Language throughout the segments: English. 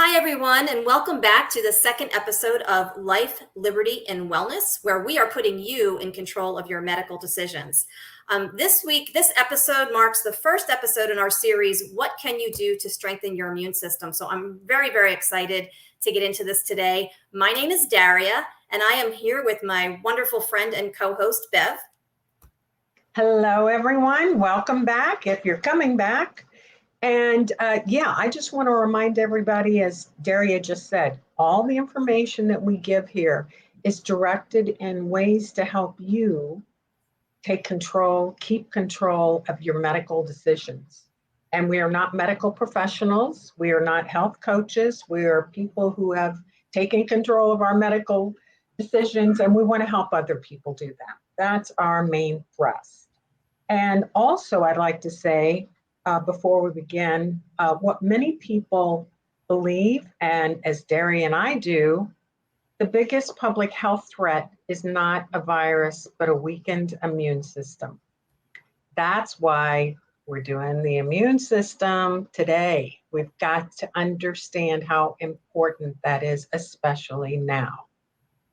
Hi, everyone, and welcome back to the second episode of Life, Liberty, and Wellness, where we are putting you in control of your medical decisions. This episode marks the first episode in our series, What Can You Do to Strengthen Your Immune System? So I'm very, very excited to get into this today. My name is Daria, and I am here with my wonderful friend and co-host, Bev. Hello, everyone. Welcome back, if you're coming back. And I just want to remind everybody, as Daria just said, all the information that we give here is directed in ways to help you keep control of your medical decisions. And we are not medical professionals. We are not health coaches. We are people who have taken control of our medical decisions, and we want to help other people do that. That's our main thrust. And also, I'd like to say, before we begin, what many people believe, and as Daria and I do, the biggest public health threat is not a virus, but a weakened immune system. That's why we're doing the immune system today. We've got to understand how important that is, especially now.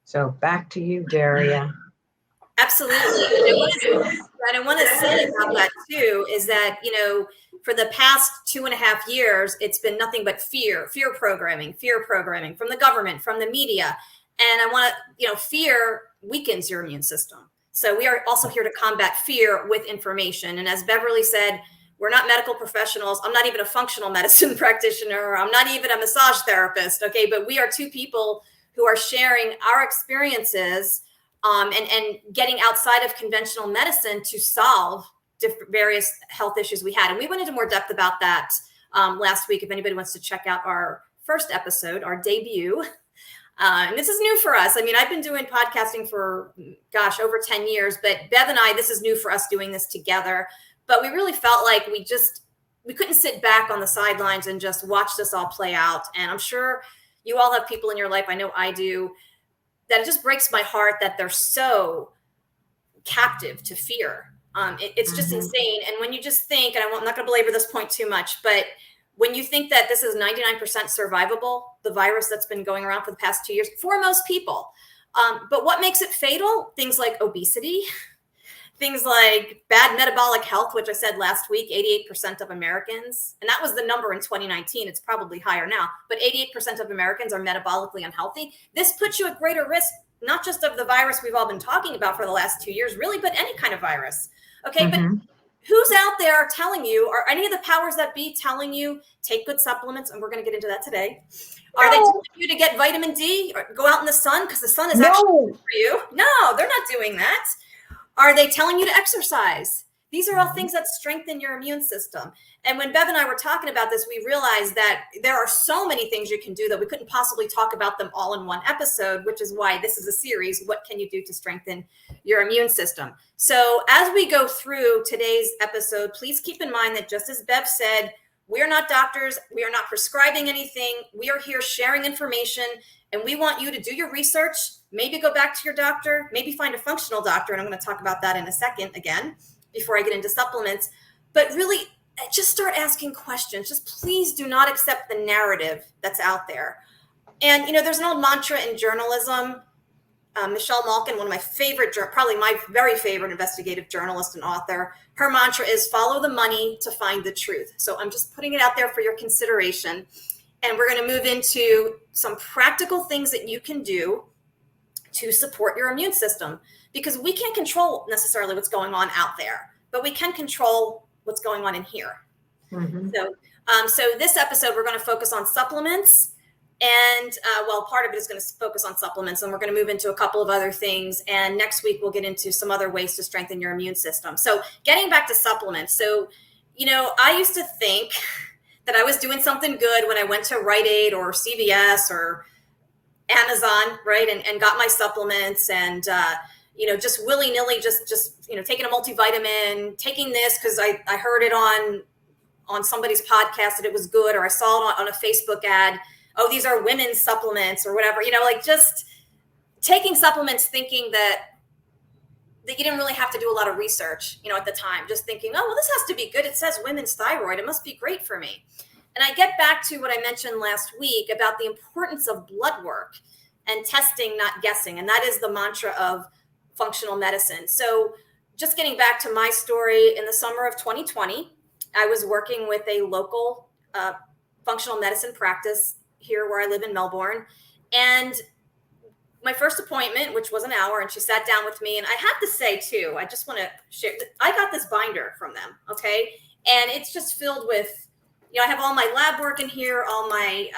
So back to you, Daria. Absolutely. And I want to say about that too is that, for the past 2.5 years, it's been nothing but fear programming from the government, from the media. And fear weakens your immune system. So we are also here to combat fear with information. And as Beverly said, we're not medical professionals. I'm not even a functional medicine practitioner. I'm not even a massage therapist. Okay. But we are two people who are sharing our experiences and getting outside of conventional medicine to solve various health issues we had. And we went into more depth about that last week. If anybody wants to check out our first episode, our debut. And this is new for us. I mean, I've been doing podcasting for, over 10 years, but Bev and I, this is new for us doing this together. But we really felt like we couldn't sit back on the sidelines and just watch this all play out. And I'm sure you all have people in your life, I know I do, that it just breaks my heart that they're so captive to fear. It's just insane. And when you just think, and I'm not going to belabor this point too much, but when you think that this is 99% survivable, the virus that's been going around for the past 2 years, for most people. But what makes it fatal? Things like obesity, things like bad metabolic health, which I said last week, 88% of Americans, and that was the number in 2019. It's probably higher now, but 88% of Americans are metabolically unhealthy. This puts you at greater risk, not just of the virus we've all been talking about for the last 2 years, really, but any kind of virus. Okay, But who's out there telling you, or any of the powers that be telling you, take good supplements, and we're going to get into that today. Are they telling you to get vitamin D or go out in the sun because the sun is actually good for you? No, they're not doing that. Are they telling you to exercise? These are all things that strengthen your immune system. And when Bev and I were talking about this, we realized that there are so many things you can do that we couldn't possibly talk about them all in one episode, which is why this is a series, What Can You Do to Strengthen Your Immune System? So as we go through today's episode, please keep in mind that just as Bev said, we are not doctors. We are not prescribing anything. We are here sharing information, and we want you to do your research, maybe go back to your doctor, maybe find a functional doctor. And I'm going to talk about that in a second again, before I get into supplements. But really, just start asking questions. Just please do not accept the narrative that's out there. And, there's an old mantra in journalism. Michelle Malkin, one of my favorite, probably my very favorite investigative journalist and author, her mantra is follow the money to find the truth. So I'm just putting it out there for your consideration. And we're going to move into some practical things that you can do to support your immune system, because we can't control necessarily what's going on out there, but we can control what's going on in here. So this episode, we're going to focus on supplements. And part of it is going to focus on supplements, and we're going to move into a couple of other things. And next week, we'll get into some other ways to strengthen your immune system. So getting back to supplements. So, I used to think that I was doing something good when I went to Rite Aid or CVS or Amazon, right? And got my supplements and, just willy-nilly, just taking a multivitamin, taking this because I heard it on somebody's podcast that it was good, or I saw it on a Facebook ad. Oh, these are women's supplements or whatever, just taking supplements thinking that you didn't really have to do a lot of research, at the time, just thinking, oh, well, this has to be good. It says women's thyroid. It must be great for me. And I get back to what I mentioned last week about the importance of blood work and testing, not guessing. And that is the mantra of functional medicine. So just getting back to my story, in the summer of 2020, I was working with a local functional medicine practice here where I live in Melbourne. And my first appointment, which was an hour, and she sat down with me. And I have to say, too, I just want to share, I got this binder from them, okay? And it's just filled with, you know, I have all my lab work in here, all my,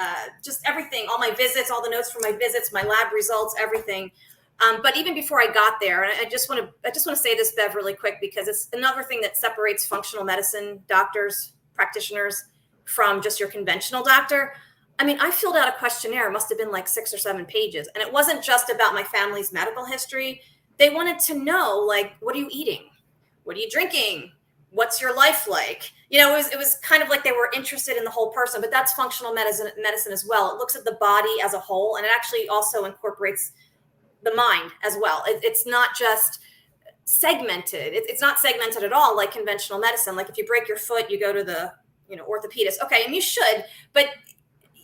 just everything, all my visits, all the notes from my visits, my lab results, everything. But even before I got there, and I just want to say this, Bev, really quick, because it's another thing that separates functional medicine doctors, practitioners, from just your conventional doctor. I mean, I filled out a questionnaire. It must have been like 6 or 7 pages. And it wasn't just about my family's medical history. They wanted to know, like, what are you eating? What are you drinking? What's your life like? You know, it was kind of like they were interested in the whole person, but that's functional medicine as well. It looks at the body as a whole, and it actually also incorporates the mind as well. It's not just segmented. It's not segmented at all like conventional medicine. Like if you break your foot, you go to the, you know, orthopedist. Okay, and you should, but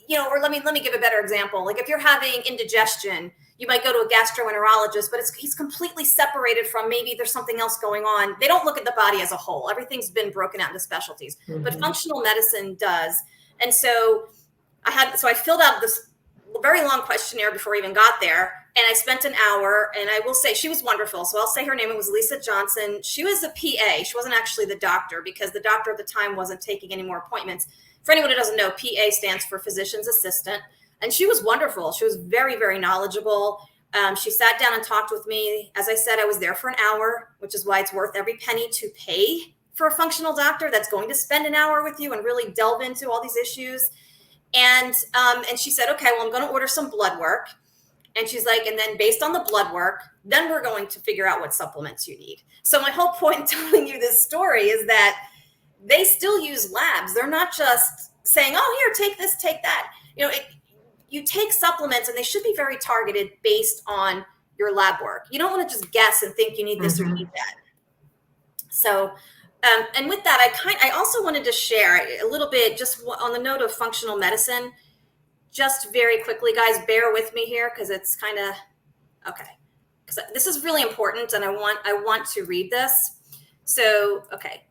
you know, or let me give a better example. Like if you're having indigestion, you might go to a gastroenterologist, but he's completely separated from, maybe there's something else going on. They don't look at the body as a whole. Everything's been broken out into specialties, but functional medicine does. And so I filled out this very long questionnaire before I even got there. And I spent an hour, and I will say she was wonderful. So I'll say her name. It was Lisa Johnson. She was a PA. She wasn't actually the doctor, because the doctor at the time wasn't taking any more appointments. For anyone who doesn't know, PA stands for physician's assistant. And she was wonderful. She was very, very knowledgeable. She sat down and talked with me. As I said, I was there for an hour, which is why it's worth every penny to pay for a functional doctor that's going to spend an hour with you and really delve into all these issues. And she said, okay, well, I'm going to order some blood work. And she's like, and then based on the blood work, then we're going to figure out what supplements you need. So my whole point in telling you this story is that they still use labs. They're not just saying, oh, here, take this, take that. You know, you take supplements, and they should be very targeted based on your lab work. You don't want to just guess and think you need this or you need that. So, and with that, I also wanted to share a little bit, just on the note of functional medicine. Just very quickly, guys, bear with me here, because it's kind of okay. Because this is really important, and I want to read this. So, okay.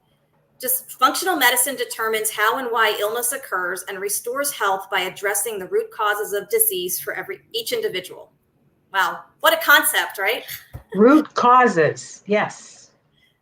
Just functional medicine determines how and why illness occurs and restores health by addressing the root causes of disease for each individual. Wow, what a concept, right? Root causes, yes.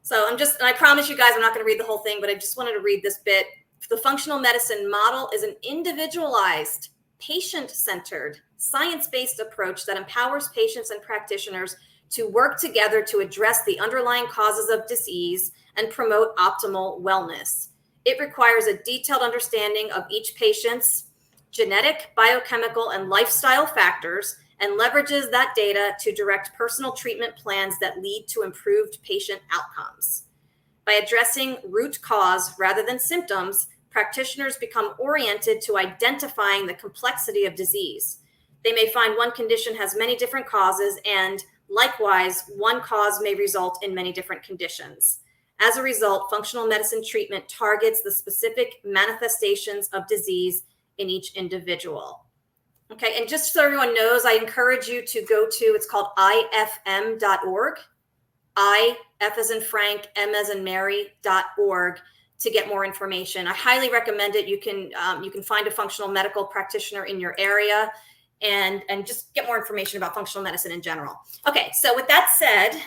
So and I promise you guys, I'm not going to read the whole thing, but I just wanted to read this bit. The functional medicine model is an individualized, patient-centered, science-based approach that empowers patients and practitioners to work together to address the underlying causes of disease and promote optimal wellness. It requires a detailed understanding of each patient's genetic, biochemical, and lifestyle factors, and leverages that data to direct personal treatment plans that lead to improved patient outcomes. By addressing root cause rather than symptoms, practitioners become oriented to identifying the complexity of disease. They may find one condition has many different causes, and likewise, one cause may result in many different conditions. As a result, functional medicine treatment targets the specific manifestations of disease in each individual. Okay, and just so everyone knows, I encourage you to go to, it's called ifm.org, F as in Frank, M as in Mary.org, to get more information. I highly recommend it. You can find a functional medical practitioner in your area and just get more information about functional medicine in general. Okay, so with that said,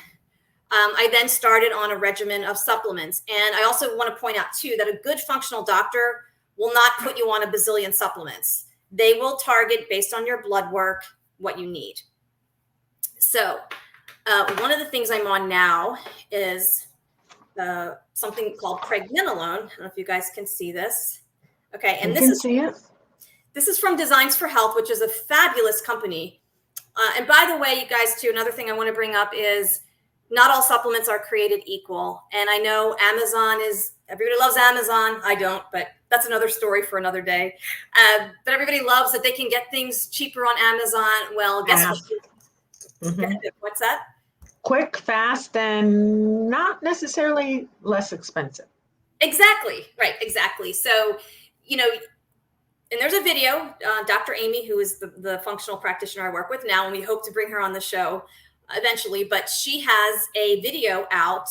I then started on a regimen of supplements. And I also want to point out, too, that a good functional doctor will not put you on a bazillion supplements. They will target, based on your blood work, what you need. So one of the things I'm on now is something called pregnenolone. I don't know if you guys can see this. Okay, and this is from Designs for Health, which is a fabulous company. And by the way, you guys, too, another thing I want to bring up is not all supplements are created equal. And I know everybody loves Amazon. I don't, but that's another story for another day. But everybody loves that they can get things cheaper on Amazon. Well, guess what? What's that? Quick, fast, and not necessarily less expensive. Exactly. Right. Exactly. So, and there's a video, Dr. Amy, who is the functional practitioner I work with now, and we hope to bring her on the show eventually, but she has a video out,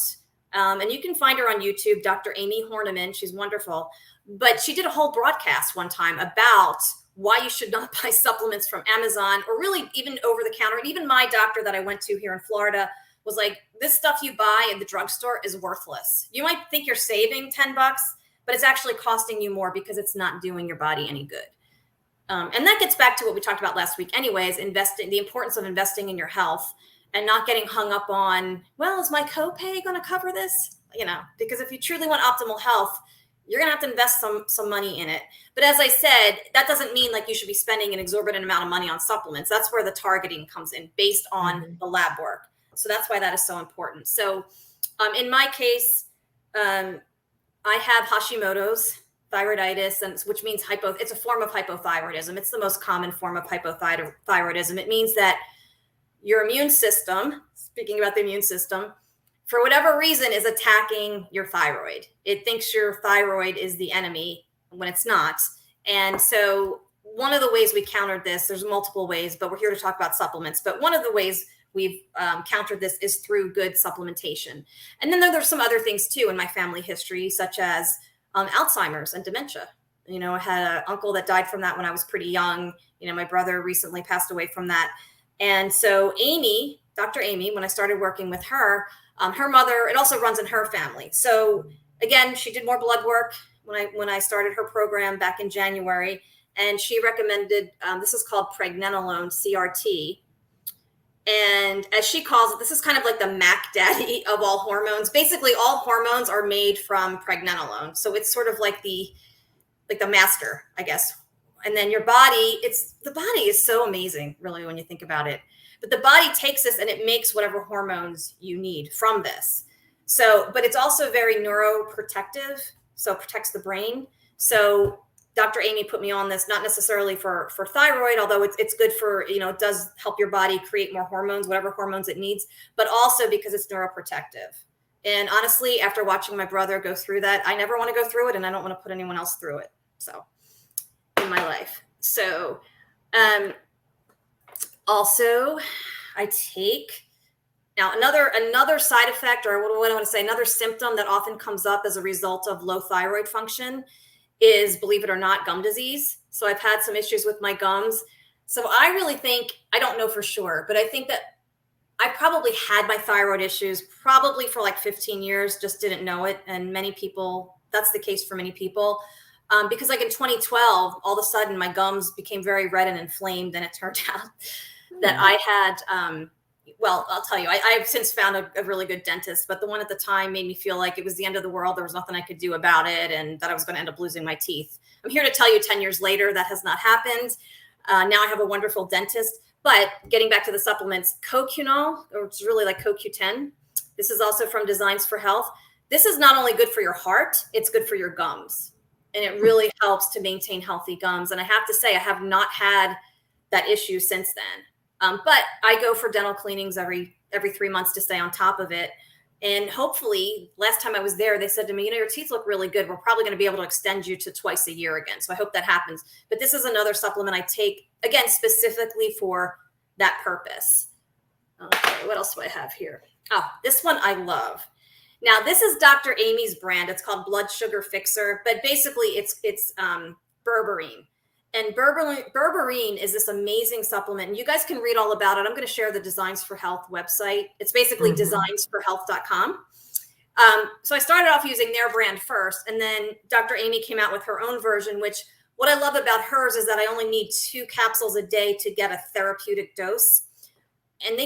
and you can find her on YouTube, Dr. Amy Horniman. She's wonderful. But she did a whole broadcast one time about why you should not buy supplements from Amazon or really even over the counter. And even my doctor that I went to here in Florida was like, this stuff you buy in the drugstore is worthless. You might think you're saving $10, but it's actually costing you more because it's not doing your body any good. And that gets back to what we talked about last week anyways, the importance of investing in your health and not getting hung up on, well, is my copay going to cover this? Because if you truly want optimal health, you're going to have to invest some money in it. But as I said, that doesn't mean like you should be spending an exorbitant amount of money on supplements. That's where the targeting comes in based on the lab work. So that's why that is so important. So in my case, I have Hashimoto's thyroiditis, which means it's a form of hypothyroidism. It's the most common form of hypothyroidism. It means that your immune system, speaking about the immune system, for whatever reason is attacking your thyroid. It thinks your thyroid is the enemy when it's not. And so one of the ways we countered this, there's multiple ways, but we're here to talk about supplements. But one of the ways we've countered this is through good supplementation. And then there's some other things too in my family history, such as Alzheimer's and dementia. I had an uncle that died from that when I was pretty young. My brother recently passed away from that. And so Amy, Dr. Amy, when I started working with her, her mother, it also runs in her family. So again, she did more blood work when I started her program back in January, and she recommended, this is called pregnenolone, CRT. And as she calls it, this is kind of like the Mac Daddy of all hormones. Basically, all hormones are made from pregnenolone. So it's sort of like the master, I guess. And then your body, the body is so amazing, really, when you think about it. But the body takes this and it makes whatever hormones you need from this. So, but it's also very neuroprotective. So it protects the brain. So Dr. Amy put me on this, not necessarily for thyroid, although it's good for, it does help your body create more hormones, whatever hormones it needs, but also because it's neuroprotective. And honestly, after watching my brother go through that, I never want to go through it, and I don't want to put anyone else through it. So in my life. So, also, I take now another side effect, or what I want to say, another symptom that often comes up as a result of low thyroid function is, believe it or not, gum disease. So I've had some issues with my gums. So I really think, I don't know for sure, but I think that I probably had my thyroid issues probably for like 15 years, just didn't know it. And many people, that's the case for many people. Because like in 2012, all of a sudden my gums became very red and inflamed, and it turned out that I had, well, I'll tell you, I've since found a really good dentist, but the one at the time made me feel like it was the end of the world. There was nothing I could do about it, and that I was going to end up losing my teeth. I'm here to tell you 10 years later, that has not happened. Now I have a wonderful dentist. But getting back to the supplements, CoQ10, or it's really like CoQ10. This is also from Designs for Health. This is not only good for your heart, it's good for your gums. And it really helps to maintain healthy gums. And I have to say, I have not had that issue since then. But I go for dental cleanings every 3 months to stay on top of it. And hopefully, last time I was there, they said to me, your teeth look really good. We're probably going to be able to extend you to twice a year again. So I hope that happens. But this is another supplement I take, again, specifically for that purpose. Okay, what else do I have here? Oh, this one I love. Now, this is Dr. Amy's brand. It's called Blood Sugar Fixer, but basically it's berberine. And berberine is this amazing supplement. And you guys can read all about it. I'm going to share the Designs for Health website. It's basically designsforhealth.com. So I started off using their brand first, and then Dr. Amy came out with her own version, which what I love about hers is that I only need 2 capsules a day to get a therapeutic dose. And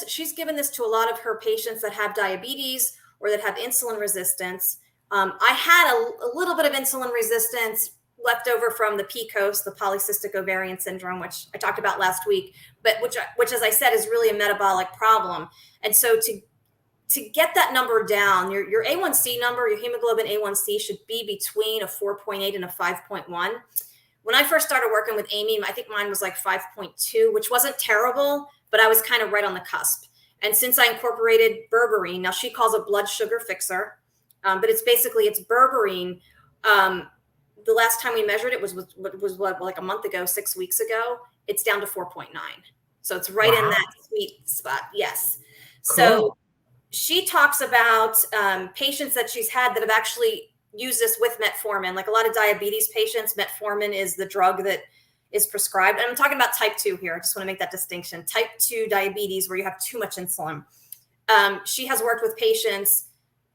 she's given this to a lot of her patients that have diabetes or that have insulin resistance. I had a little bit of insulin resistance left over from the PCOS, the polycystic ovarian syndrome, which I talked about last week, but which, as I said, is really a metabolic problem. And so to get that number down, your A1C number, your hemoglobin A1C should be between a 4.8 and a 5.1. When I first started working with Amy, I think mine was like 5.2, which wasn't terrible, but I was kind of right on the cusp. And since I incorporated berberine, now she calls it blood sugar fixer, but it's berberine. The the last time we measured it was what, like a month ago, 6 weeks ago. It's down to 4.9. So it's right in that sweet spot. Yes. Cool. So she talks about patients that she's had that have actually used this with metformin. Like a lot of diabetes patients, metformin is the drug that is prescribed. And I'm talking about type 2 here. I just want to make that distinction. Type 2 diabetes, where you have too much insulin. She has worked with patients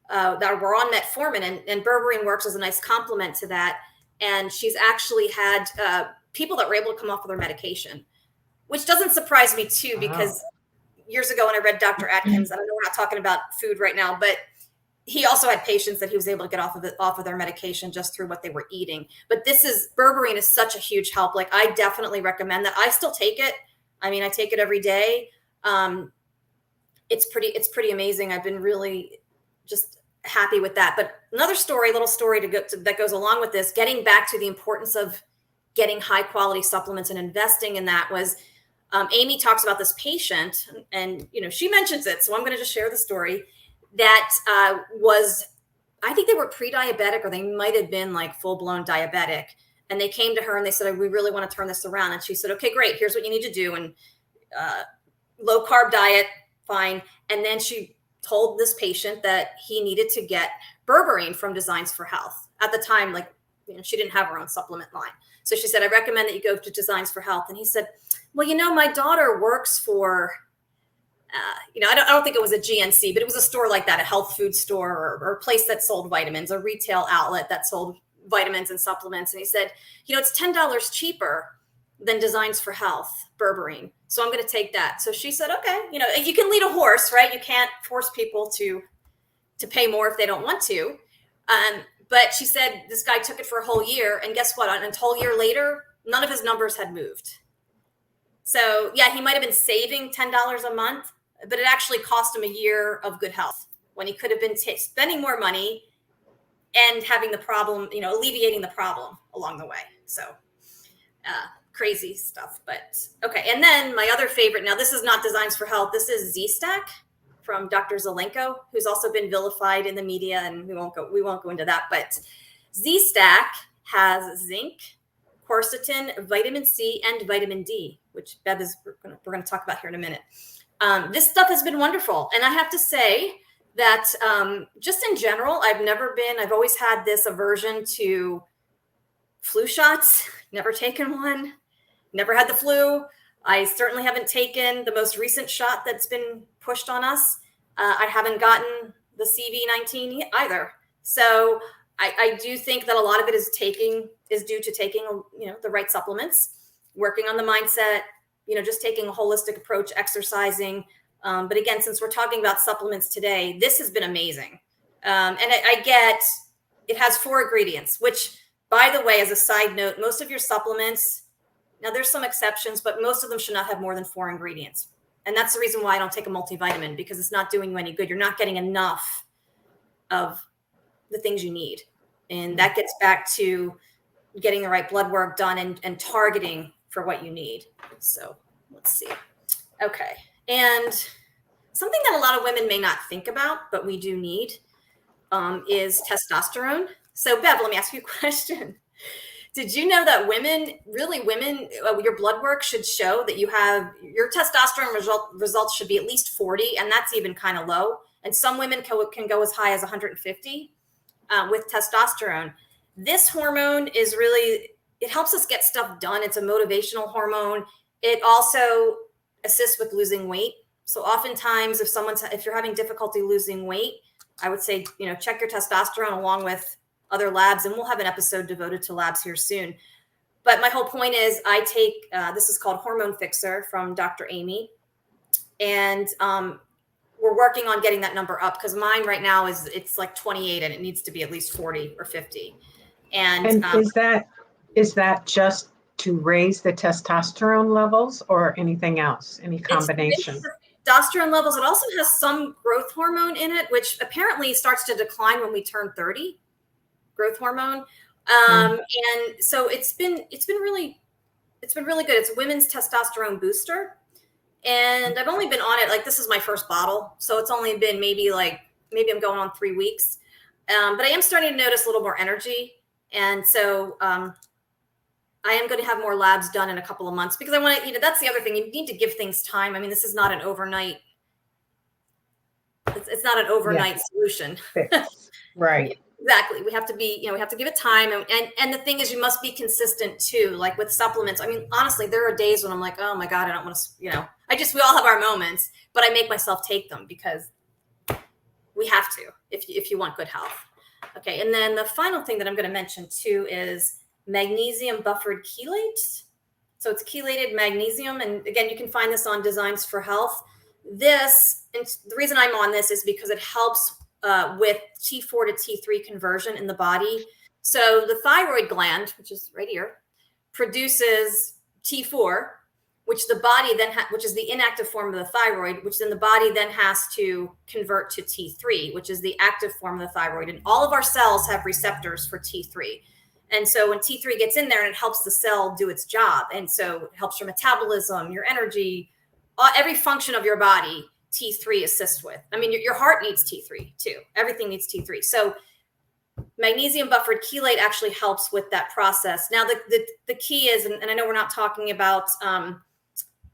that were on metformin, and berberine works as a nice complement to that. And she's actually had people that were able to come off of their medication, which doesn't surprise me too, because years ago when I read Dr. Atkins, I know we're not talking about food right now, but he also had patients that he was able to get off of their medication just through what they were eating. But berberine is such a huge help. Like, I definitely recommend that. I still take it. I mean, I take it every day. It's pretty amazing. I've been really just happy with that. But another little story that goes along with this, getting back to the importance of getting high quality supplements and investing in that, was Amy talks about this patient, and she mentions it. So I'm going to just share the story. That I think they were pre-diabetic, or they might have been like full-blown diabetic. And they came to her and they said, we really want to turn this around. And she said, okay, great. Here's what you need to do. And low carb diet, fine. And then she told this patient that he needed to get berberine from Designs for Health. At the time, she didn't have her own supplement line. So she said, I recommend that you go to Designs for Health. And he said, well, my daughter works for, I don't think it was a GNC, but it was a store like that, a health food store, or a place that sold vitamins, a retail outlet that sold vitamins and supplements. And he said, it's $10 cheaper than Designs for Health berberine. So I'm going to take that. So she said, okay, you can lead a horse, right? You can't force people to pay more if they don't want to. But she said this guy took it for a whole year. And guess what? A whole year later, none of his numbers had moved. So yeah, he might've been saving $10 a month, but it actually cost him a year of good health, when he could have been spending more money and having the problem, alleviating the problem along the way. So crazy stuff, but okay. And then my other favorite, now this is not Designs for Health. This is Z-Stack from Dr. Zelenko, who's also been vilified in the media, and we won't go into that, but Z-Stack has zinc, quercetin, vitamin C, and vitamin D, which Bev we're going to talk about here in a minute. This stuff has been wonderful. And I have to say that just in general, I've always had this aversion to flu shots, never taken one, never had the flu. I certainly haven't taken the most recent shot that's been pushed on us. I haven't gotten the CV-19 either. So I do think that a lot of it is due to taking, the right supplements, working on the mindset, just taking a holistic approach, exercising. But again, since we're talking about supplements today, this has been amazing. And I get, it has 4 ingredients, which, by the way, as a side note, most of your supplements, now there's some exceptions, but most of them should not have more than 4 ingredients. And that's the reason why I don't take a multivitamin, because it's not doing you any good. You're not getting enough of the things you need. And that gets back to getting the right blood work done and targeting for what you need. So let's see. Okay. And something that a lot of women may not think about, but we do need, is testosterone. So Bev, let me ask you a question. Did you know that women, your blood work should show that you have, your testosterone results should be at least 40, and that's even kind of low. And some women can go as high as 150 with testosterone. This hormone is really, it helps us get stuff done. It's a motivational hormone. It also assists with losing weight. So oftentimes if you're having difficulty losing weight, I would say, check your testosterone along with other labs, and we'll have an episode devoted to labs here soon. But my whole point is I take, this is called Hormone Fixer from Dr. Amy. And we're working on getting that number up, because mine right now it's like 28 and it needs to be at least 40 or 50. And is that just to raise the testosterone levels, or anything else, any combination? It's testosterone levels. It also has some growth hormone in it, which apparently starts to decline when we turn 30. Growth hormone. And so it's been really good. It's a women's testosterone booster. And I've only been on it, this is my first bottle. So it's only been maybe I'm going on 3 weeks. But I am starting to notice a little more energy. And so I am going to have more labs done in a couple of months because I want to, that's the other thing. You need to give things time. I mean, this is not an overnight, it's not an overnight solution. Right. Exactly. We have to be, we have to give it time. And the thing is, you must be consistent too. Like with supplements. I mean, honestly, there are days when I'm like, oh my God, I don't want to, we all have our moments, but I make myself take them because we have to, if you want good health. Okay. And then the final thing that I'm going to mention too is magnesium buffered chelate. So it's chelated magnesium. And again, you can find this on Designs for Health. And the reason I'm on this is because it helps with T4 to T3 conversion in the body. So the thyroid gland, which is right here, produces T4, which the body then, which is the inactive form of the thyroid, which then the body then has to convert to T3, which is the active form of the thyroid. And all of our cells have receptors for T3. And so when T3 gets in there and it helps the cell do its job. And so it helps your metabolism, your energy, every function of your body, T3 assists with. I mean, your heart needs T3 too. Everything needs T3. So magnesium buffered chelate actually helps with that process. Now, the key is, and I know we're not talking about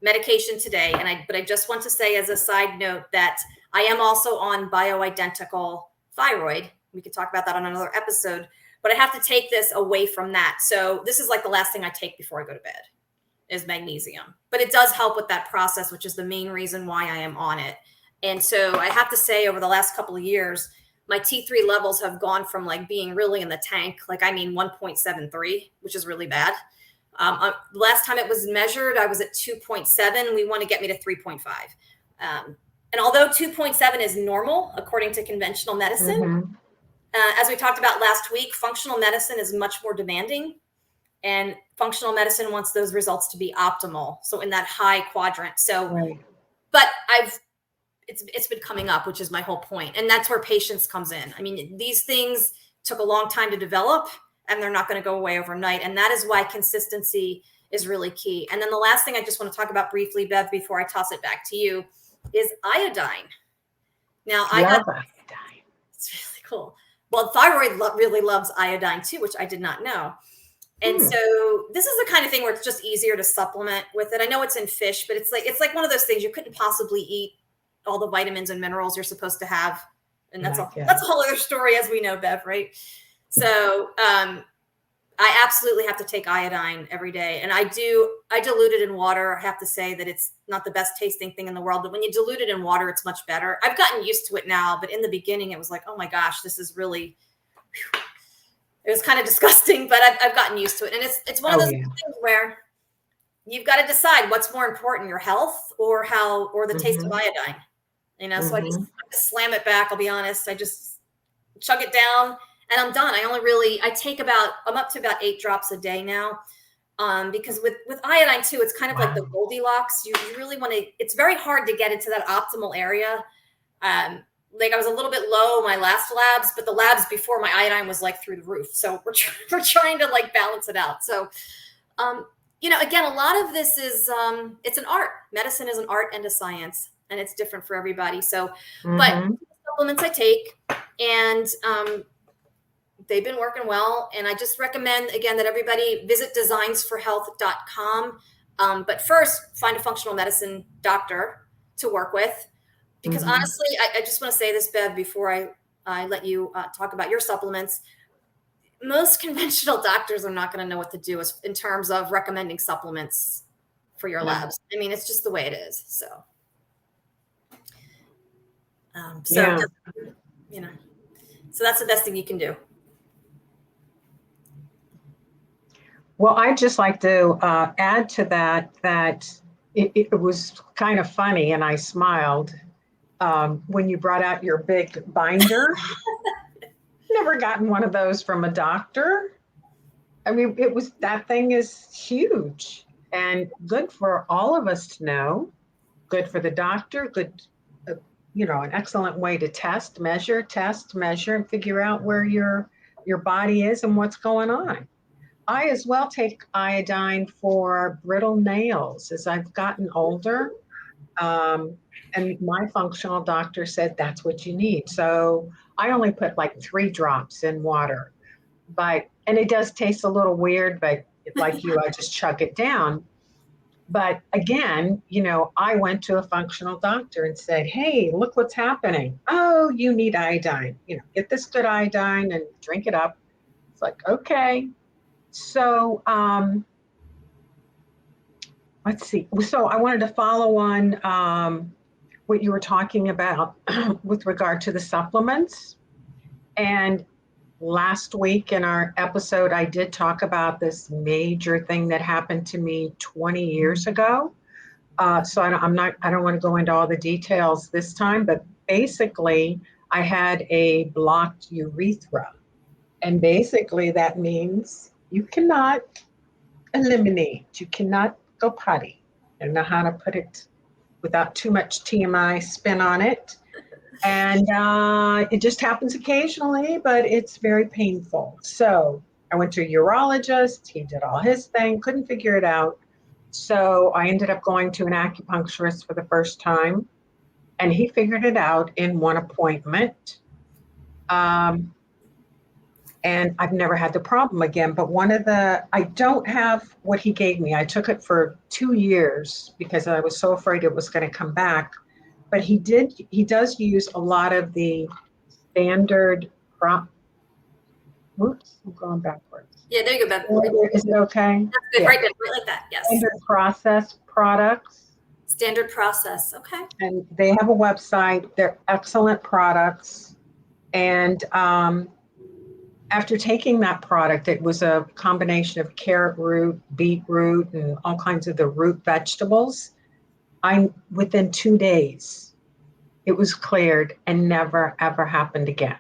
medication today, but I just want to say as a side note that I am also on bioidentical thyroid. We could talk about that on another episode, but I have to take this away from that. So this is like the last thing I take before I go to bed is magnesium, but it does help with that process, which is the main reason why I am on it. And so I have to say over the last couple of years, my T3 levels have gone from like being really in the tank, 1.73, which is really bad. Last time it was measured, I was at 2.7. We want to get me to 3.5. And although 2.7 is normal, according to conventional medicine, as we talked about last week, functional medicine is much more demanding. And functional medicine wants those results to be optimal. So in that high quadrant. So, but it's been coming up, which is my whole point. And that's where patience comes in. I mean, these things took a long time to develop and they're not going to go away overnight. And that is why consistency is really key. And then the last thing I just want to talk about briefly, Bev, before I toss it back to you, is iodine. Now, iodine. It's really cool. Well, thyroid really loves iodine too, which I did not know. And so this is the kind of thing where it's just easier to supplement with it. I know it's in fish, but it's like one of those things you couldn't possibly eat all the vitamins and minerals you're supposed to have. And that's a whole other story, as we know, Bev, right? So I absolutely have to take iodine every day. And I dilute it in water. I have to say that it's not the best tasting thing in the world, but when you dilute it in water, it's much better. I've gotten used to it now, but in the beginning, it was like, oh my gosh, this is really, it was kind of disgusting, but I've gotten used to it. And it's one of those things where you've got to decide what's more important, your health or the taste of iodine, so I just slam it back. I'll be honest. I just chug it down and I'm done. I'm up to about 8 drops a day now. Because with iodine too, it's kind of like the Goldilocks. You really want to, it's very hard to get into that optimal area. I was a little bit low my last labs, but the labs before my iodine was like through the roof. So we're trying to balance it out. So, again, a lot of this is, it's an art. Medicine is an art and a science, and it's different for everybody. So, but supplements I take, and they've been working well. And I just recommend, again, that everybody visit designsforhealth.com. But first, find a functional medicine doctor to work with. Because honestly, I just want to say this, Bev, before I let you talk about your supplements. Most conventional doctors are not going to know what to do in terms of recommending supplements for your labs. I mean, it's just the way it is. So, so that's the best thing you can do. Well, I'd just like to add to that it was kind of funny, and I smiled when you brought out your big binder. Never gotten one of those from a doctor. I mean, that thing is huge and good for all of us to know. Good for the doctor. Good, an excellent way to measure, and figure out where your body is and what's going on. I as well take iodine for brittle nails as I've gotten older. And my functional doctor said that's what you need. So I only put 3 drops in water. But And it does taste a little weird, but like you, I just chug it down. But again, I went to a functional doctor and said, hey, look what's happening. Oh, you need iodine. Get this good iodine and drink it up. It's like, okay. So let's see. So I wanted to follow on what you were talking about with regard to the supplements. And last week in our episode, I did talk about this major thing that happened to me 20 years ago. So I don't want to go into all the details this time, but basically I had a blocked urethra. And basically that means you cannot eliminate, you cannot go potty. I don't know how to put it without too much TMI spin on it. And it just happens occasionally, but it's very painful. So I went to a urologist. He did all his thing, couldn't figure it out. So I ended up going to an acupuncturist for the first time, and he figured it out in one appointment. And I've never had the problem again. But I don't have what he gave me. I took it for 2 years because I was so afraid it was going to come back. But he does use a lot of the standard oops, I'm going backwards. Yeah, there you go, Bev. Is it okay? That's good, right there, right like that, yes. Standard process products. Standard process, okay. And they have a website. They're excellent products. And after taking that product, it was a combination of carrot root, beetroot, and all kinds of the root vegetables. Within 2 days, it was cleared and never, ever happened again.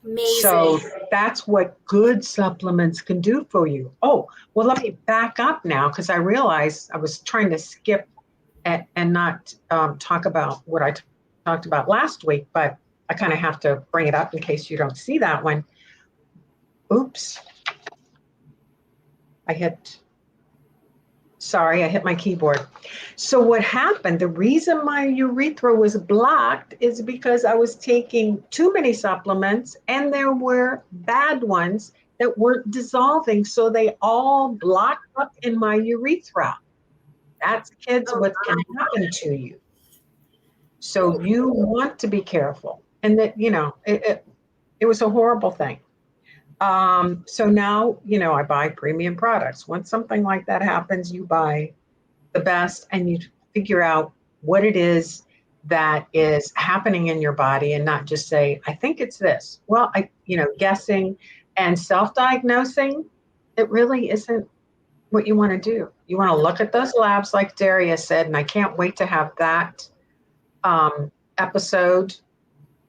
Amazing. So that's what good supplements can do for you. Oh, well, let me back up now because I realized I was trying to skip and not talk about what I talked about last week, but I kind of have to bring it up in case you don't see that one. Oops. I hit my keyboard. So what happened, the reason my urethra was blocked is because I was taking too many supplements and there were bad ones that weren't dissolving. So they all blocked up in my urethra. That's, kids, what can happen to you. So you want to be careful. And that, it was a horrible thing. So now, I buy premium products. Once something like that happens, you buy the best and you figure out what it is that is happening in your body and not just say, I think it's this. Well, guessing and self-diagnosing, it really isn't what you want to do. You want to look at those labs like Daria said, and I can't wait to have that episode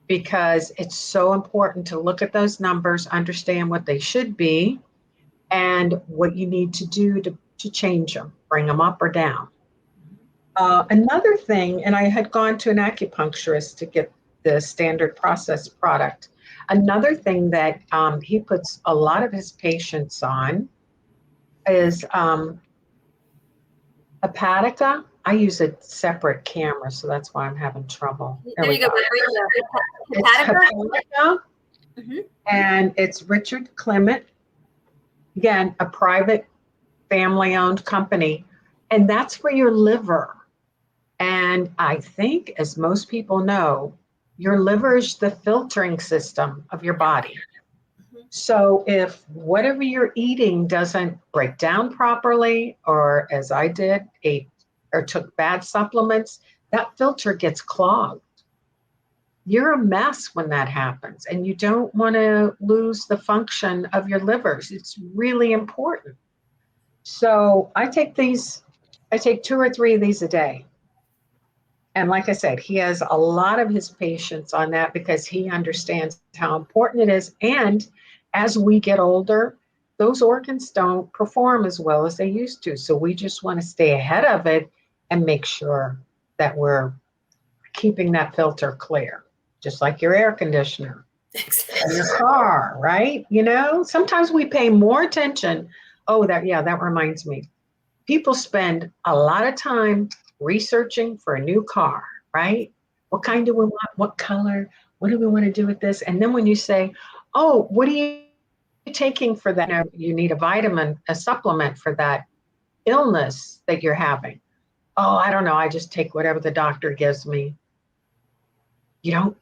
because it's so important to look at those numbers, understand what they should be, and what you need to do to change them, bring them up or down. Another thing, and I had gone to an acupuncturist to get the standard process product. Another thing that he puts a lot of his patients on is hepatica. I use a separate camera, so that's why I'm having trouble. There you go. It's hepatica, and it's Richard Clement. Again, a private family-owned company, and that's for your liver. And I think, as most people know, your liver is the filtering system of your body. So if whatever you're eating doesn't break down properly, or as I did, or took bad supplements, that filter gets clogged. You're a mess when that happens, and you don't want to lose the function of your livers. It's really important. So I take 2 or 3 of these a day. And like I said, he has a lot of his patients on that because he understands how important it is. And as we get older, those organs don't perform as well as they used to. So we just want to stay ahead of it and make sure that we're keeping that filter clear, just like your air conditioner, your car, right? Sometimes we pay more attention. Oh, that reminds me. People spend a lot of time researching for a new car, right? What kind do we want? What color? What do we want to do with this? And then when you say, oh, what do you taking for that? You need a vitamin, a supplement for that illness that you're having. Oh, I don't know. I just take whatever the doctor gives me. You don't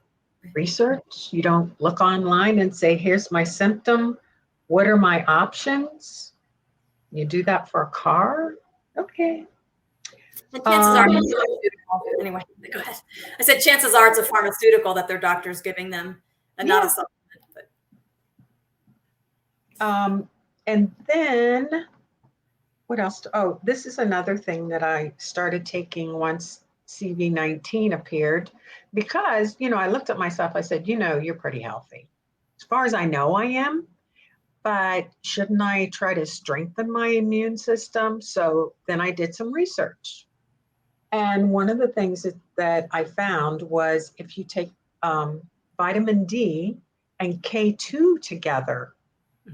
research. You don't look online and say, here's my symptom. What are my options? You do that for a car? Okay. And chances are, anyway, go ahead. I said chances are it's a pharmaceutical that their doctor's giving them and not a supplement. But. And then what else? Oh, this is another thing that I started taking once CV19 appeared, because, I looked at myself, I said, you're pretty healthy. As far as I know, I am, but shouldn't I try to strengthen my immune system? So then I did some research. And one of the things that I found was if you take vitamin D and K2 together,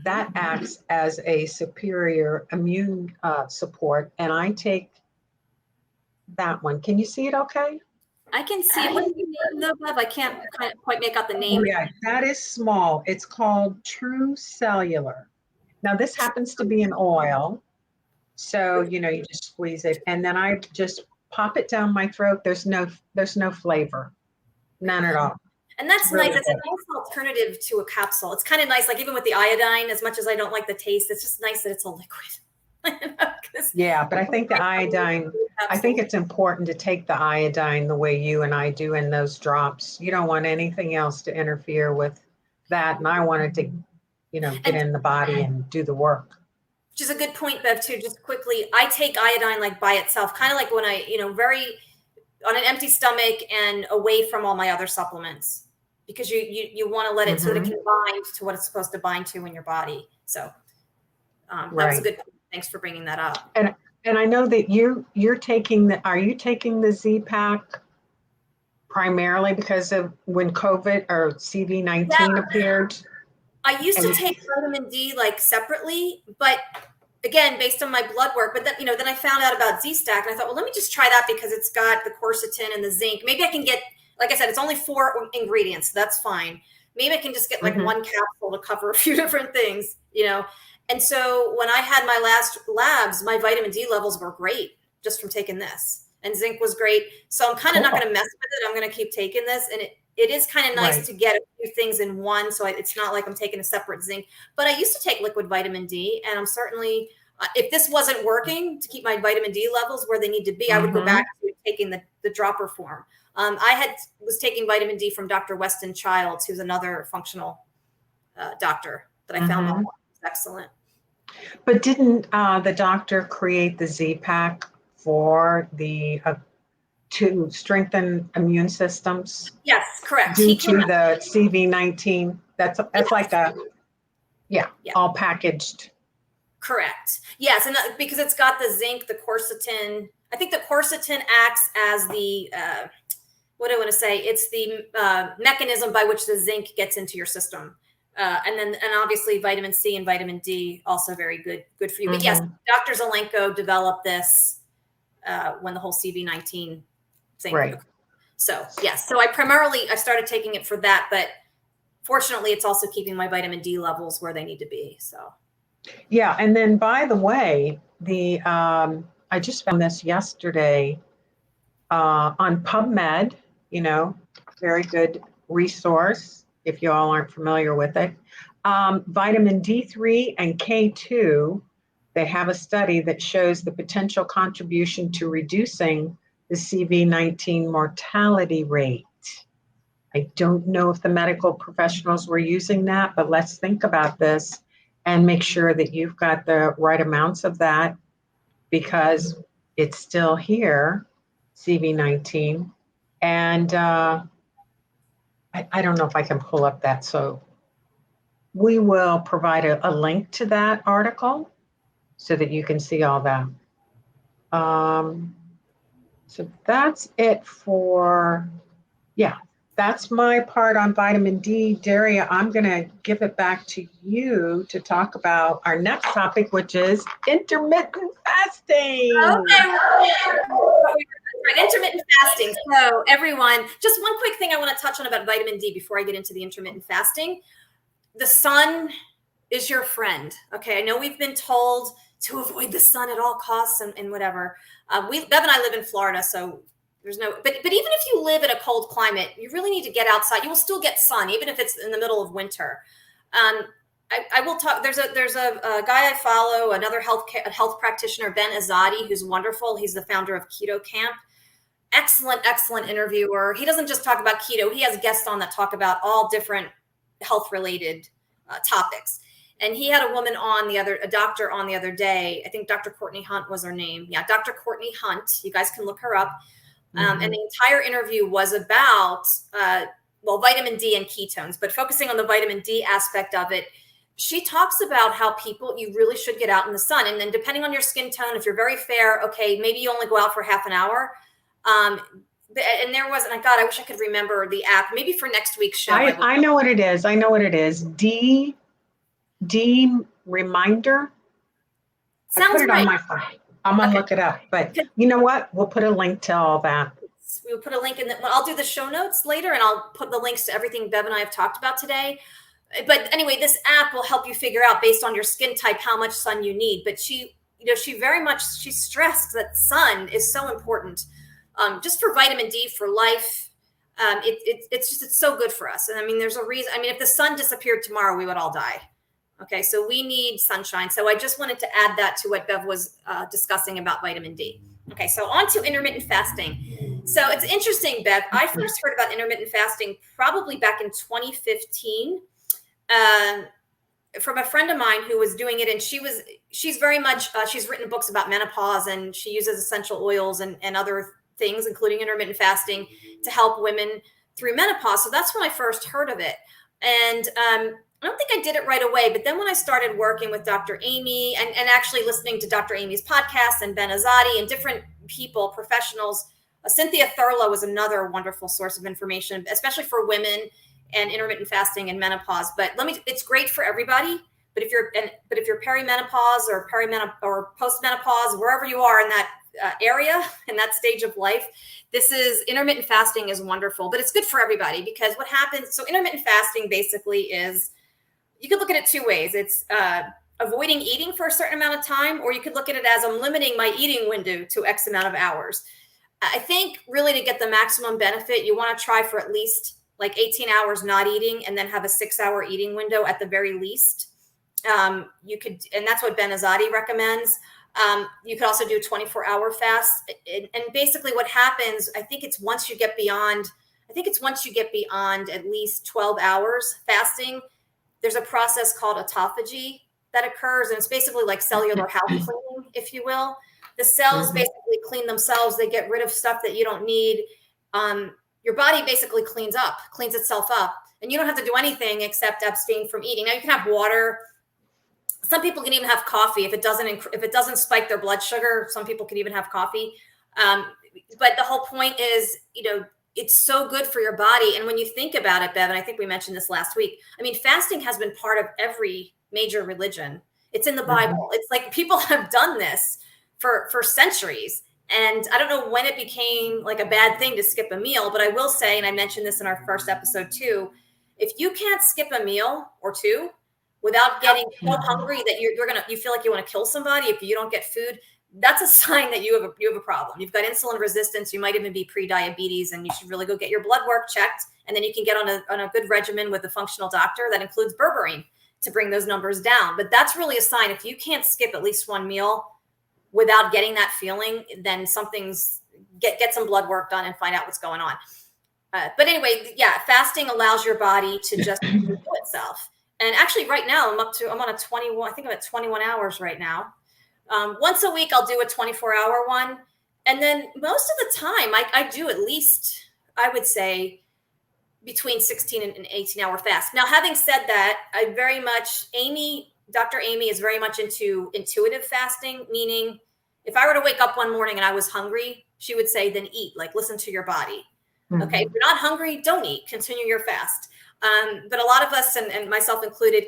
that acts as a superior immune support. And I take that one. Can you see it okay? I can see it. What's the name though, Bev? I can't quite make out the name. Yeah, that is small. It's called True Cellular. Now, this happens to be an oil. So, you just squeeze it. And then I just pop it down my throat. There's no flavor. None at all. And that's really nice. It's a nice alternative to a capsule. It's kind of nice, like even with the iodine, as much as I don't like the taste, it's just nice that it's a liquid. Yeah, but I think the iodine, I think it's important to take the iodine the way you and I do in those drops. You don't want anything else to interfere with that. And I wanted to, get in the body and do the work. Which is a good point, Bev, too. Just quickly, I take iodine like by itself, kind of like when I, very on an empty stomach and away from all my other supplements. Because you want to let it so that it can bind to what it's supposed to bind to in your body. So that was a good point. Thanks for bringing that up. And I know that you're taking are you taking the Z-Pack primarily because of when COVID or CV19 appeared? I used to take vitamin D like separately, but again, based on my blood work, but then I found out about Z-Stack and I thought, well, let me just try that because it's got the quercetin and the zinc. Maybe I can get, like I said, it's only 4 ingredients. So that's fine. Maybe I can just get like one capsule to cover a few different things, And so when I had my last labs, my vitamin D levels were great just from taking this. And zinc was great. So I'm kind of not going to mess with it. I'm going to keep taking this. And it is kind of nice to get a few things in one. So it's not like I'm taking a separate zinc. But I used to take liquid vitamin D. And I'm certainly, if this wasn't working to keep my vitamin D levels where they need to be, I would go back to taking the dropper form. I was taking vitamin D from Dr. Weston Childs, who's another functional doctor that I found was excellent. But didn't the doctor create the Z-Pack for to strengthen immune systems? Yes, correct. Due to the CV19, that's like all packaged. Correct. Yes, and because it's got the zinc, the quercetin. I think the quercetin acts as the what do I want to say? It's the mechanism by which the zinc gets into your system. And obviously vitamin C and vitamin D also very good for you. But yes, Dr. Zelenko developed this when the whole CV19 thing. Right. So yes, so I started taking it for that, but fortunately it's also keeping my vitamin D levels where they need to be. So. Yeah. And then by the way, I just found this yesterday on PubMed, very good resource if you all aren't familiar with it. Vitamin D3 and K2, they have a study that shows the potential contribution to reducing the CV19 mortality rate. I don't know if the medical professionals were using that, but let's think about this and make sure that you've got the right amounts of that because it's still here, CV19. And I don't know if I can pull up that. So we will provide a link to that article so that you can see all that. So that's it for, that's my part on vitamin D. Daria, I'm going to give it back to you to talk about our next topic, which is intermittent fasting. Okay. Right, intermittent fasting. So everyone, just one quick thing I want to touch on about vitamin D before I get into the intermittent fasting. The sun is your friend. Okay. I know we've been told to avoid the sun at all costs and whatever. Bev and I live in Florida, so there's no, but even if you live in a cold climate, you really need to get outside. You will still get sun, even if it's in the middle of winter. I will talk. There's a guy I follow, another health practitioner, Ben Azadi, who's wonderful. He's the founder of Keto Camp. Excellent interviewer. He doesn't just talk about keto. He has guests on that talk about all different health related topics. And he had a doctor on the other day. I think Dr. Courtney Hunt was her name. Yeah, Dr. Courtney Hunt. You guys can look her up. And the entire interview was about, vitamin D and ketones, but focusing on the vitamin D aspect of it. She talks about how you really should get out in the sun. And then depending on your skin tone, if you're very fair, okay, maybe you only go out for half an hour. And there was, and God, I wish I could remember the app, maybe for next week's show. I know what it is. D reminder. Sounds I put it right. on my phone. I'm going to look it up, but you know what? We'll put a link to all that. We'll put a link in I'll do the show notes later, and I'll put the links to everything Bev and I have talked about today. But anyway, this app will help you figure out based on your skin type, how much sun you need. But she stressed that sun is so important, just for vitamin D, for life. It's so good for us. And I mean, there's a reason. I mean, if the sun disappeared tomorrow, we would all die. Okay. So we need sunshine. So I just wanted to add that to what Bev was discussing about vitamin D. Okay. So on to intermittent fasting. So it's interesting, Bev. I first heard about intermittent fasting probably back in 2015. From a friend of mine who was doing it, and she's very much, she's written books about menopause, and she uses essential oils and other things, including intermittent fasting, to help women through menopause. So that's when I first heard of it. And I don't think I did it right away, but then when I started working with Dr. Amy and actually listening to Dr. Amy's podcast and Ben Azadi and different people, professionals, Cynthia Thurlow was another wonderful source of information, especially for women and intermittent fasting and menopause. But it's great for everybody. But if you're perimenopause or postmenopause, wherever you are in that area, in that stage of life, intermittent fasting is wonderful, but it's good for everybody, because what happens, so intermittent fasting basically is, you could look at it two ways. It's avoiding eating for a certain amount of time, or you could look at it as, I'm limiting my eating window to X amount of hours. I think really to get the maximum benefit, you want to try for at least like 18 hours not eating, and then have a 6-hour eating window at the very least. You could, and that's what Ben Azadi recommends. You could also do 24-hour fast. And basically what happens, I think it's once you get beyond at least 12 hours fasting, there's a process called autophagy that occurs. And it's basically like cellular house cleaning, if you will. The cells basically clean themselves. They get rid of stuff that you don't need. Your body basically cleans itself up, and you don't have to do anything except abstain from eating. Now you can have water. Some people can even have coffee if it doesn't spike their blood sugar. Some people can even have coffee. But the whole point is, it's so good for your body. And when you think about it, Bev, and I think we mentioned this last week, I mean, fasting has been part of every major religion. It's in the Bible. It's like people have done this for centuries. And I don't know when it became like a bad thing to skip a meal, but I will say, and I mentioned this in our first episode too, if you can't skip a meal or two without getting so hungry that you feel like you want to kill somebody if you don't get food, that's a sign that you have a problem. You've got insulin resistance. You might even be pre-diabetes, and you should really go get your blood work checked. And then you can get on a good regimen with a functional doctor that includes berberine to bring those numbers down. But that's really a sign. If you can't skip at least one meal without getting that feeling, then get some blood work done and find out what's going on. But anyway, yeah, fasting allows your body to just do itself. And actually right now I'm on a 21, I think I'm at 21 hours right now. Once a week, I'll do a 24-hour one. And then most of the time I do at least, I would say, between 16 and 18-hour fast. Now, having said that, Dr. Amy is very much into intuitive fasting, meaning if I were to wake up one morning and I was hungry, she would say, then eat, like listen to your body. Okay. If you're not hungry, don't eat, continue your fast. But a lot of us, and myself included,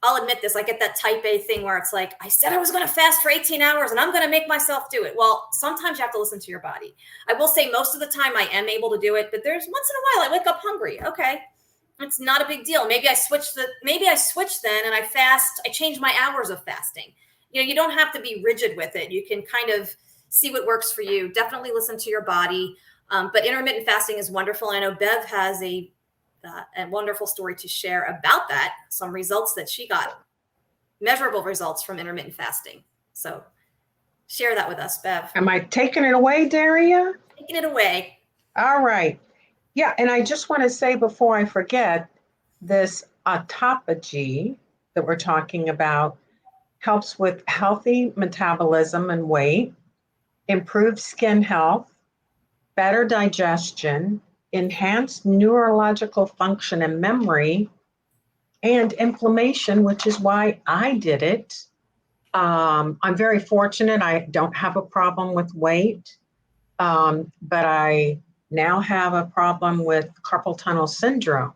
I'll admit this, I get that type A thing where it's like, I said I was going to fast for 18 hours and I'm going to make myself do it. Well, sometimes you have to listen to your body. I will say most of the time I am able to do it, but there's once in a while I wake up hungry. Okay. It's not a big deal. Maybe I switch then and I change my hours of fasting. You don't have to be rigid with it. You can kind of see what works for you. Definitely listen to your body. But intermittent fasting is wonderful. I know Bev has a wonderful story to share about that. Some results that she got, measurable results from intermittent fasting. So share that with us, Bev. Am I taking it away, Daria? Taking it away. All right. Yeah, and I just want to say before I forget, this autophagy that we're talking about helps with healthy metabolism and weight, improved skin health, better digestion, enhanced neurological function and memory, and inflammation, which is why I did it. I'm very fortunate. I don't have a problem with weight, but I now have a problem with carpal tunnel syndrome,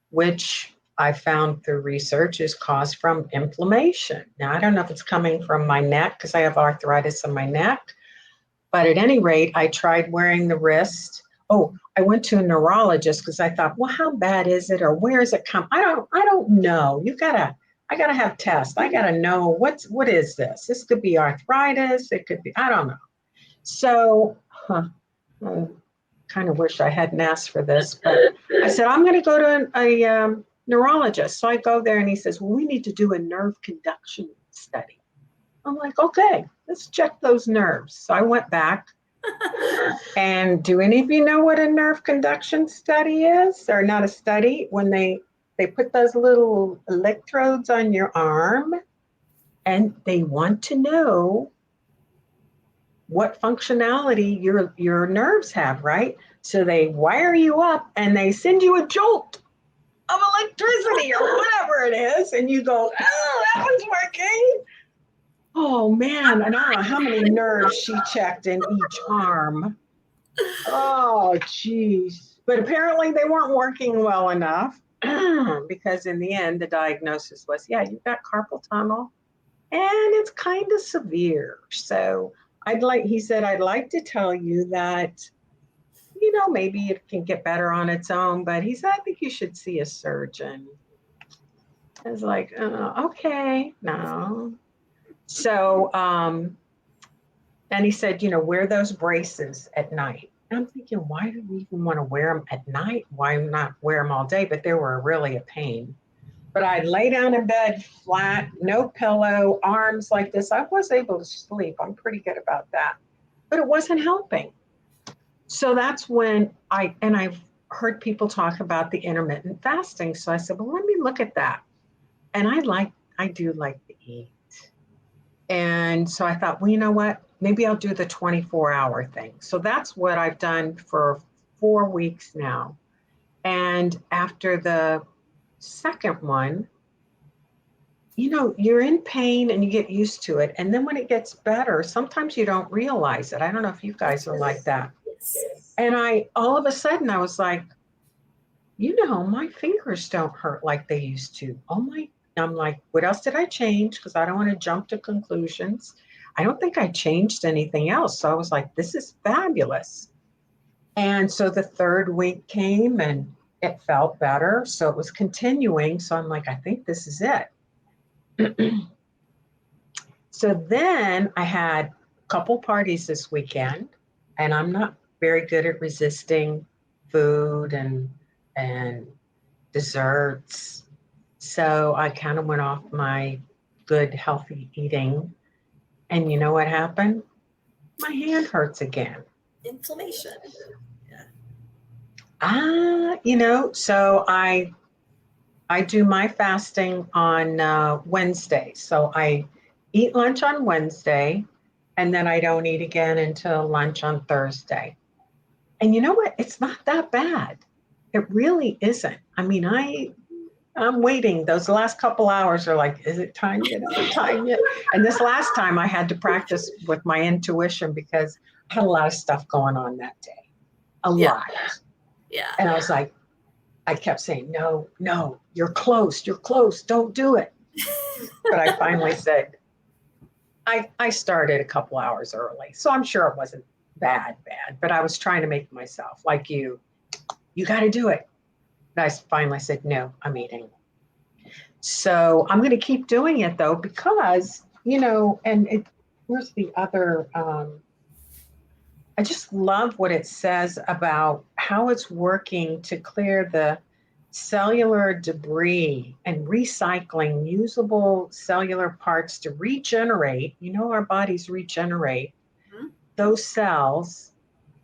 which I found through research is caused from inflammation. Now, I don't know if it's coming from my neck because I have arthritis in my neck, but at any rate, I tried wearing the wrist. Oh, I went to a neurologist because I thought, well, how bad is it, or where is it come? I don't know. I gotta have tests. I gotta know what is this? This could be arthritis. It could be, I don't know. So, I kind of wish I hadn't asked for this, but I said, I'm going to go to a neurologist. So I go there and he says, well, we need to do a nerve conduction study. I'm like, okay, let's check those nerves. So I went back. And do any of you know what a nerve conduction study is? Or not a study? When they put those little electrodes on your arm and they want to know what functionality your nerves have, right? So they wire you up and they send you a jolt of electricity or whatever it is, and you go, oh, that one's working. Oh man, I don't know how many nerves she checked in each arm. Oh, geez. But apparently they weren't working well enough because in the end, the diagnosis was, yeah, you've got carpal tunnel and it's kind of severe. So he said, I'd like to tell you that, maybe it can get better on its own, but he said, I think you should see a surgeon. I was like, okay, no. So, and he said, wear those braces at night. And I'm thinking, why do we even want to wear them at night? Why not wear them all day? But they were really a pain. But I'd lay down in bed flat, no pillow, arms like this. I was able to sleep. I'm pretty good about that. But it wasn't helping. So that's when I've heard people talk about the intermittent fasting. So I said, well, let me look at that. And I do like to eat. And so I thought, well, you know what? Maybe I'll do the 24-hour thing. So that's what I've done for 4 weeks now. And after the second one, you're in pain and you get used to it. And then when it gets better, sometimes you don't realize it. I don't know if you guys are like that. And all of a sudden I was like, my fingers don't hurt like they used to. I'm like, what else did I change? Because I don't want to jump to conclusions. I don't think I changed anything else. So I was like, this is fabulous. And so the third week came and it felt better. So it was continuing. So I'm like, I think this is it. So then I had a couple parties this weekend, and I'm not very good at resisting food and desserts. So I kind of went off my good, healthy eating. And you know what happened? My hand hurts again. Inflammation. So I do my fasting on Wednesday. So I eat lunch on Wednesday, and then I don't eat again until lunch on Thursday. And you know what? It's not that bad. It really isn't. I mean, I'm waiting. Those last couple hours are like, is it time yet? Is it time yet? And this last time I had to practice with my intuition because I had a lot of stuff going on that day. A lot. Yeah. And I was like, I kept saying, no, you're close, don't do it. But I finally said, I started a couple hours early. So I'm sure it wasn't bad, but I was trying to make myself like you got to do it. I finally said, no, I'm eating. So I'm going to keep doing it though, because, here's the other, I just love what it says about how it's working to clear the cellular debris and recycling usable cellular parts to regenerate. Our bodies regenerate Mhm. those cells.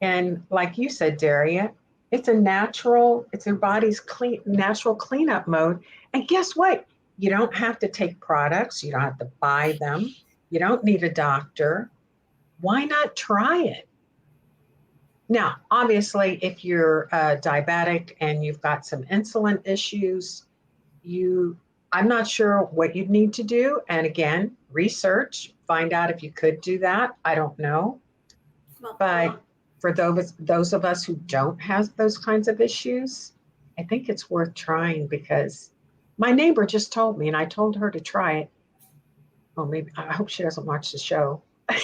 And like you said, Daria, it's your body's natural cleanup mode. And guess what? You don't have to take products. You don't have to buy them. You don't need a doctor. Why not try it? Now, obviously, if you're diabetic and you've got some insulin issues, I'm not sure what you'd need to do. And again, research, find out if you could do that. I don't know. Well, But for those of us who don't have those kinds of issues, I think it's worth trying, because my neighbor just told me, and I told her to try it. Well, maybe I hope she doesn't watch the show. I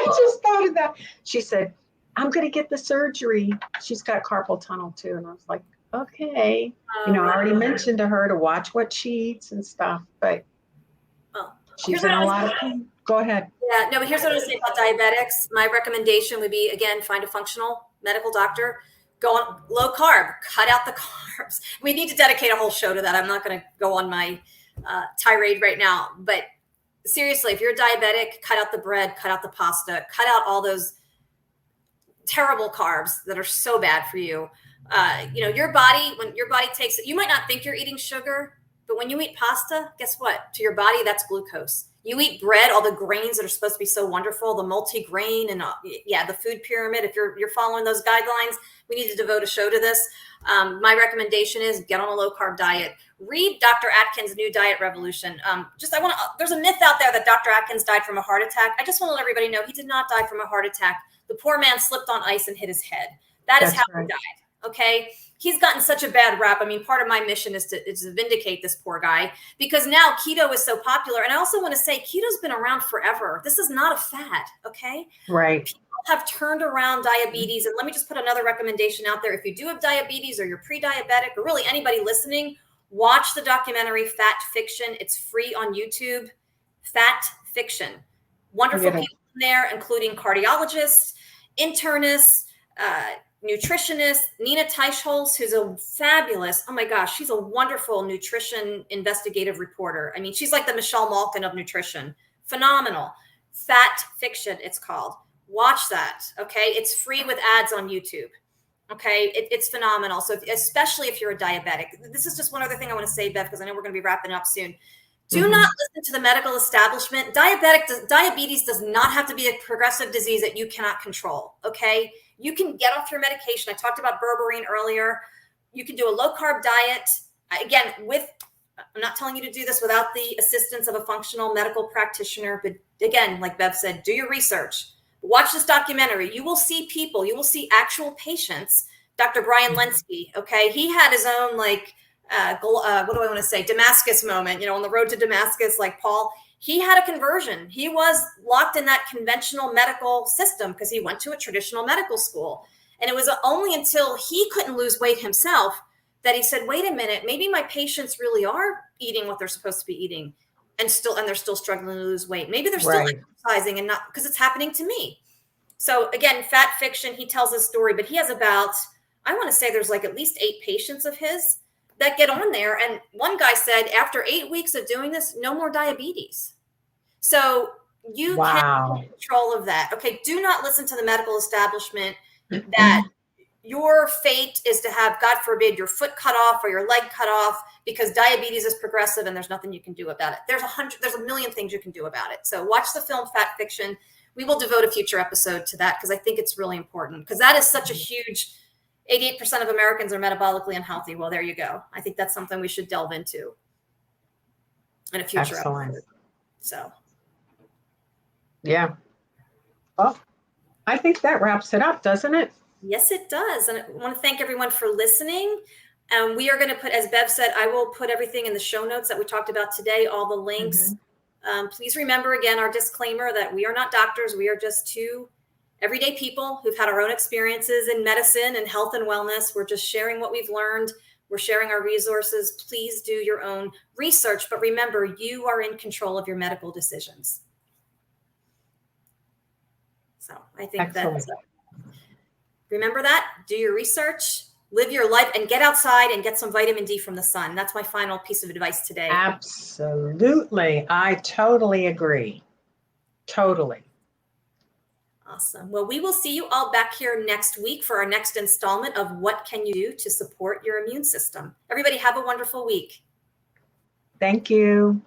just thought of that. She said, I'm going to get the surgery. She's got carpal tunnel too. And I was like, okay. I already mentioned to her to watch what she eats and stuff, but well, she's in a lot of pain. Go ahead. yeah, no, but here's what I was saying about diabetics. My recommendation would be, again, find a functional medical doctor, go on low carb, cut out the carbs. We need to dedicate a whole show to that. I'm not going to go on my tirade right now, but seriously, if you're diabetic, cut out the bread, cut out the pasta, cut out all those terrible carbs that are so bad for you. Your body, when your body takes it, you might not think you're eating sugar, but when you eat pasta, guess what? To your body, that's glucose. You eat bread, all the grains that are supposed to be so wonderful, the multi-grain and the food pyramid. If you're following those guidelines, we need to devote a show to this. My recommendation is get on a low carb diet. Read Dr. Atkins' New Diet Revolution. There's a myth out there that Dr. Atkins died from a heart attack. I just want to let everybody know he did not die from a heart attack. The poor man slipped on ice and hit his head. That's how he died. Okay. He's gotten such a bad rap. I mean, part of my mission is to vindicate this poor guy, because now keto is so popular. And I also want to say keto's been around forever. This is not a fad. Okay. Right. People have turned around diabetes. And let me just put another recommendation out there. If you do have diabetes or you're pre-diabetic, or really anybody listening, watch the documentary Fat Fiction. It's free on YouTube. Fat Fiction. Wonderful people in there, including cardiologists, internists, nutritionist Nina Teicholz, who's a fabulous, oh my gosh, she's a wonderful nutrition investigative reporter. I mean, she's like the Michelle Malkin of nutrition. Phenomenal. Fat Fiction, it's called. Watch that. Okay. It's free with ads on YouTube. Okay. It's phenomenal. So especially if you're a diabetic, this is just one other thing I want to say, Bev, because I know we're going to be wrapping up soon. Do not listen to the medical establishment. Diabetes does not have to be a progressive disease that you cannot control. Okay. You can get off your medication. I talked about berberine earlier. You can do a low carb diet. Again, I'm not telling you to do this without the assistance of a functional medical practitioner. But again, like Bev said, do your research. Watch this documentary. You will see people. You will see actual patients. Dr. Brian Lenski, okay? He had his own, what do I want to say? Damascus moment, on the road to Damascus, like Paul. He had a conversion. He was locked in that conventional medical system because he went to a traditional medical school. And it was only until he couldn't lose weight himself that he said, wait a minute, maybe my patients really are eating what they're supposed to be eating and they're still struggling to lose weight. Maybe they're still exercising and not, because it's happening to me. So again, Fat Fiction, he tells a story, but he has about, I want to say there's like at least 8 patients of his that get on there. And one guy said after 8 weeks of doing this, no more diabetes. So you can take control of that. Okay. Do not listen to the medical establishment that your fate is to have, God forbid, your foot cut off or your leg cut off because diabetes is progressive and there's nothing you can do about it. There's a million things you can do about it. So watch the film Fat Fiction. We will devote a future episode to that because I think it's really important, because that is such a huge 88% of Americans are metabolically unhealthy. Well, there you go. I think that's something we should delve into in a future episode. So. Yeah. Well, I think that wraps it up, doesn't it? Yes, it does. And I want to thank everyone for listening. And we are going to put, as Bev said, I will put everything in the show notes that we talked about today, all the links. Please remember again our disclaimer that we are not doctors. We are just two everyday people who've had our own experiences in medicine and health and wellness. We're just sharing what we've learned. We're sharing our resources. Please do your own research. But remember, you are in control of your medical decisions. So I think that, remember that, do your research, live your life, and get outside and get some vitamin D from the sun. That's my final piece of advice today. Absolutely. I totally agree. Totally. Awesome. Well, we will see you all back here next week for our next installment of What Can You Do to Support Your Immune System? Everybody have a wonderful week. Thank you.